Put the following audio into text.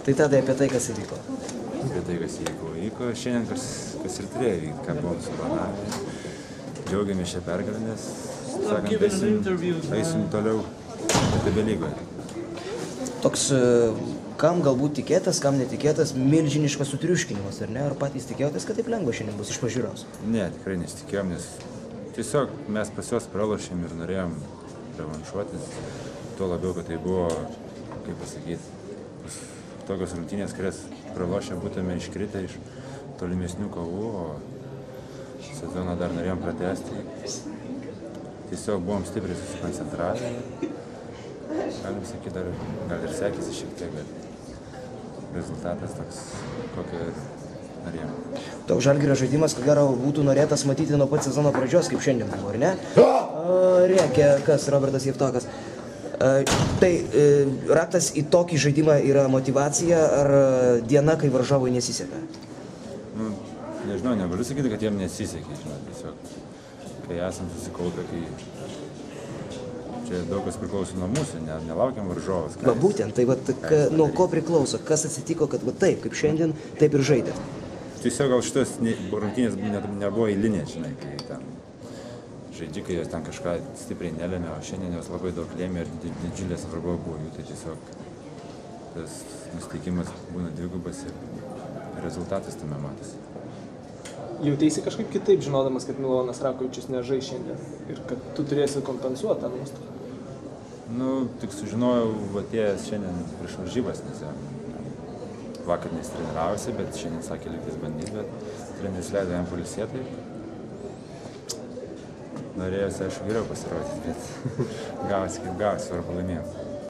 Tai tada apie tai, kas įvyko. Apie tai, kas įvyko šiandien, kas ir turėjo įvykti, ką buvom suplanavę. Džiaugiamės šią pergalę, nes, sakant, eisim toliau TB lygoje. Toks, kam galbūt tikėtas, kam netikėtas, milžiniškas sutriuškinimas, ar ne? Ar patys tikėjotės, kad taip lengva šiandien bus iš pažiūros? Ne, tikrai nesitikėjom, nes tiesiog mes pas juos pralošėm ir norėjom revanšuotis. Tuo labiau, kad tai buvo, kaip pasakyti, tokios rungtynės, kurias pralošę būtume iškritę iš tolimesnių kovų, o sezoną dar norėjom pratęsti. Tiesiog buvom stipriai susikoncentravę. Galim sakyti, gal ir sekėsi šiek tiek, bet rezultatas toks, kokio ir norėjom. Toks Žalgirio žaidimas, ko gero, būtų norėtas matyti nuo pat sezono pradžios, kaip šiandien buvo, ar ne? Rėkia, kas, Robertas Jevtokas. Tai raktas į tokį žaidimą yra motyvacija ar diena, kai varžovui nesiseka? Nu, nežinau, negaliu sakyti, kad jiem nesisekė, žinau, tiesiog, kai esam susikaupę, kai čia daug kas priklauso nuo mūsų, nelaukiam varžovas. Va būtent, tai nuo ko priklauso, kas atsitiko, kad va taip, kaip šiandien, taip ir žaidėt? Tiesiog gal šitas rungtynės nebuvo eilinė, žinai, kai ten žaidžikai jos ten kažką stipriai nelėmė, o šiandien jos labai daug lėmė ir didžiulė svarba buvo jų, tai tiesiog tas nusiteikimas būna dvigubas ir rezultatas tame matosi. Jauteisi kažkaip kitaip, žinodamas, kad Milonas Rakovičius nežais šiandien ir kad tu turėsi kompensuoti tą nuostolį? Nu, tik sužinojau atėjęs šiandien prieš varžybas, nes vakar nesitreniravosi, bet šiandien sakė lygtais bandyti, bet treneris leido jam pailsėti. Norėjosi, aišku, geriau pasirodyti, bet gavosi kaip gavosi, svarbu laimėjom.